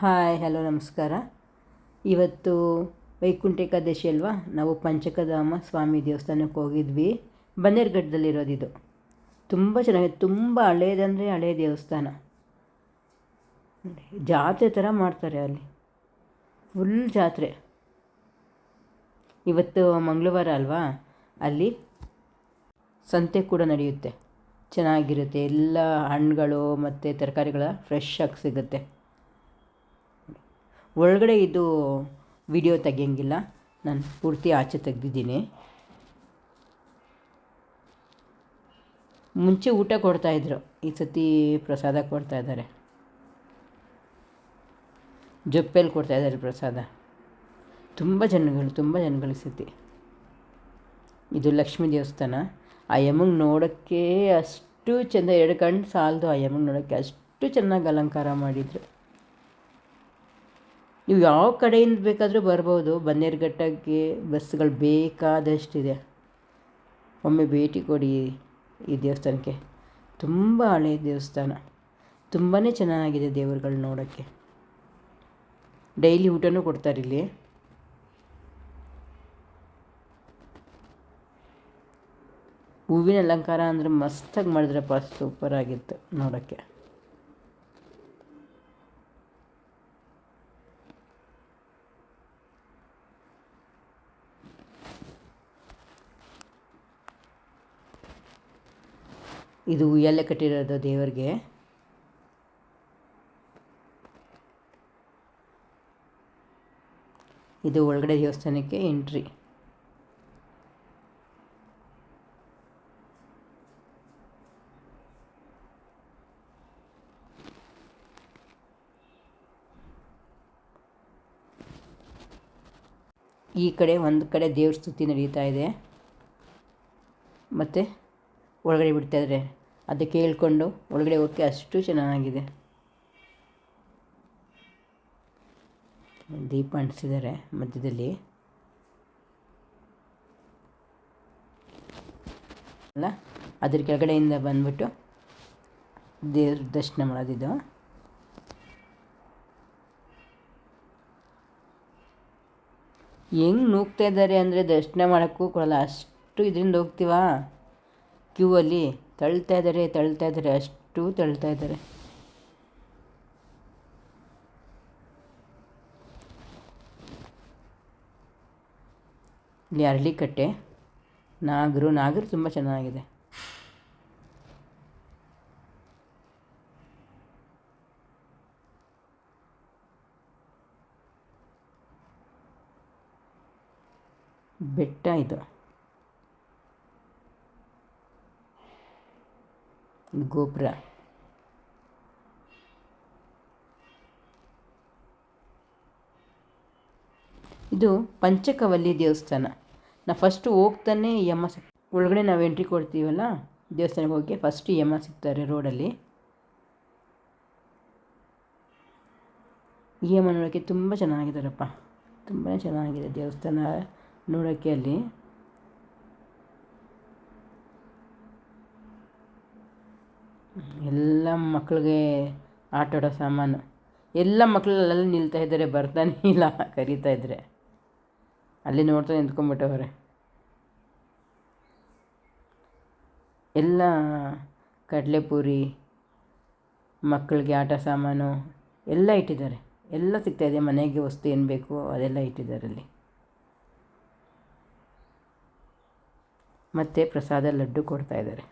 Hi hello ನಮಸ್ಕಾರ. ಇವತ್ತು ವೈಕುಂಠ ಏಕಾದಶಿ ಅಲ್ವಾ, ನಾವು ಪಂಚಕಧಾಮ ಸ್ವಾಮಿ ದೇವಸ್ಥಾನಕ್ಕೆ ಹೋಗಿದ್ವಿ. ಬನ್ನೇರುಘಟ್ಟದಲ್ಲಿರೋದಿದು. ತುಂಬ ಚೆನ್ನಾಗಿದೆ, ತುಂಬ ಹಳೇದಂದರೆ ಹಳೆಯ ದೇವಸ್ಥಾನ. ಜಾತ್ರೆ ಥರ ಮಾಡ್ತಾರೆ ಅಲ್ಲಿ, ಫುಲ್ ಜಾತ್ರೆ. ಇವತ್ತು ಮಂಗಳವಾರ ಅಲ್ವಾ, ಅಲ್ಲಿ ಸಂತೆ ಕೂಡ ನಡೆಯುತ್ತೆ. ಚೆನ್ನಾಗಿರುತ್ತೆ, ಎಲ್ಲ ಹಣ್ಣುಗಳು ಮತ್ತು ತರಕಾರಿಗಳ ಫ್ರೆಶ್ ಆಗಿ ಸಿಗುತ್ತೆ. ಒಳಗಡೆ ಇದು ವಿಡಿಯೋ ತೆಗಿಯೋಂಗಿಲ್ಲ, ನಾನು ಪೂರ್ತಿ ಆಚೆ ತೆಗೆದಿದ್ದೀನಿ. ಮುಂಚೆ ಊಟ ಕೊಡ್ತಾಯಿದ್ರು, ಈ ಸತಿ ಪ್ರಸಾದ ಕೊಡ್ತಾಯಿದ್ದಾರೆ. ಜೊಪ್ಪೆಲಿ ಕೊಡ್ತಾಯಿದ್ದಾರೆ ಪ್ರಸಾದ. ತುಂಬ ಜನಗಳು ಈ ಸತಿ. ಇದು ಲಕ್ಷ್ಮೀ ದೇವಸ್ಥಾನ. ಆ ಯಮ್ಮಂಗೆ ನೋಡೋಕ್ಕೆ ಅಷ್ಟು ಚೆಂದ, 2 ಕಣ್ಣು ಸಾಲದು ಆ ಯಮ್ಮಂಗೆ ನೋಡೋಕ್ಕೆ, ಅಷ್ಟು ಚೆನ್ನಾಗಿ ಅಲಂಕಾರ ಮಾಡಿದರು. ನೀವು ಯಾವ ಕಡೆಯಿಂದ ಬೇಕಾದರೂ ಬರ್ಬೋದು. ಬನ್ನೇರುಘಟ್ಟಕ್ಕೆ ಬಸ್ಸುಗಳು ಬೇಕಾದಷ್ಟಿದೆ. ಒಮ್ಮೆ ಭೇಟಿ ಕೊಡಿ ಈ ದೇವಸ್ಥಾನಕ್ಕೆ. ತುಂಬ ಹಳೆಯ ದೇವಸ್ಥಾನ, ತುಂಬಾ ಚೆನ್ನಾಗಿದೆ ದೇವರುಗಳು ನೋಡೋಕ್ಕೆ. ಡೈಲಿ ಊಟನೂ ಕೊಡ್ತಾರೆ ಇಲ್ಲಿ. ಹೂವಿನ ಅಲಂಕಾರ ಅಂದರೆ ಮಸ್ತಾಗಿ ಮಾಡಿದ್ರಪ್ಪ, ಸೂಪರಾಗಿತ್ತು ನೋಡೋಕ್ಕೆ. ಇದು ಉಯ್ಯಾಲೆ ಕಟ್ಟಿರೋದು ದೇವರಿಗೆ. ಇದು ಒಳಗಡೆ ದೇವಸ್ಥಾನಕ್ಕೆ ಎಂಟ್ರಿ. ಈ ಕಡೆ ಒಂದು ಕಡೆ ದೇವ್ರ ಸ್ತುತಿ ನಡೀತಾ ಇದೆ, ಮತ್ತು ಒಳಗಡೆ ಬಿಡ್ತಾಯಿದ್ರೆ ಅದು ಕೇಳಿಕೊಂಡು ಒಳಗಡೆ ಹೋಗೋಕ್ಕೆ ಅಷ್ಟು ಚೆನ್ನಾಗಿದೆ. ದೀಪ ಅಂಟಿಸಿದ್ದಾರೆ ಮಧ್ಯದಲ್ಲಿ ಅಲ್ಲ, ಅದ್ರ ಕೆಳಗಡೆಯಿಂದ ಬಂದ್ಬಿಟ್ಟು ದೇವ್ರ ದರ್ಶನ ಮಾಡೋದಿದ್ದು. ಹೆಂಗೆ ನೂಗ್ತಾ ಇದ್ದಾರೆ ಅಂದರೆ ದರ್ಶನ ಮಾಡೋಕ್ಕೂ ಕೊಡಲ್ಲ, ಅಷ್ಟು ಇದರಿಂದ ಹೋಗ್ತೀವಾ ಕ್ಯೂ ಅಲ್ಲಿ. ತಳ್ತಾ ಇದ್ದಾರೆ, ಅಷ್ಟು ತಳ್ತಾ ಇದ್ದಾರೆ. ಇಲ್ಲಿ ಅರಳಿಕಟ್ಟೆ, ನಾಗರು ತುಂಬ ಚೆನ್ನಾಗಿದೆ. ಬೆಟ್ಟ ಇದು, ಗೋಪುರ. ಇದು ಪಂಚಕವಲ್ಲಿ ದೇವಸ್ಥಾನ. ನಾವು ಫಸ್ಟು ಹೋಗ್ತಾನೆ ಯಮ್ಮ ಒಳಗಡೆ ನಾವು ಎಂಟ್ರಿ ಕೊಡ್ತೀವಲ್ಲ ದೇವಸ್ಥಾನಕ್ಕೆ ಹೋಗಿ, ಫಸ್ಟು ಯಮ್ಮ ಸಿಗ್ತಾರೆ ರೋಡಲ್ಲಿ. ಈ ಯಮ್ಮ ನೋಡೋಕ್ಕೆ ತುಂಬ ಚೆನ್ನಾಗಿದ್ದಾರಪ್ಪ, ತುಂಬಾ ಚೆನ್ನಾಗಿದೆ ದೇವಸ್ಥಾನ ನೋಡೋಕ್ಕೆ. ಅಲ್ಲಿ ಎಲ್ಲ ಮಕ್ಕಳಿಗೆ ಆಟಾಡೋ ಸಾಮಾನು, ಎಲ್ಲ ಮಕ್ಕಳು ಅಲ್ಲೆಲ್ಲ ನಿಲ್ತಾ ಇದ್ದಾರೆ, ಬರ್ತಾನೆ ಇಲ್ಲ, ಕರೀತಾ ಇದ್ದರೆ ಅಲ್ಲಿ ನೋಡ್ತಾ ನಿಂತ್ಕೊಂಡ್ಬಿಟ್ಟವ್ರೆ. ಎಲ್ಲ ಕಡಲೆಪುರಿ, ಮಕ್ಕಳಿಗೆ ಆಟ ಸಾಮಾನು ಎಲ್ಲ ಇಟ್ಟಿದ್ದಾರೆ, ಎಲ್ಲ ಸಿಗ್ತಾಯಿದೆ. ಮನೆಗೆ ವಸ್ತು ಏನು ಬೇಕು ಅದೆಲ್ಲ ಇಟ್ಟಿದ್ದಾರೆ ಅಲ್ಲಿ. ಮತ್ತು ಪ್ರಸಾದ ಲಡ್ಡು ಕೊಡ್ತಾಯಿದ್ದಾರೆ.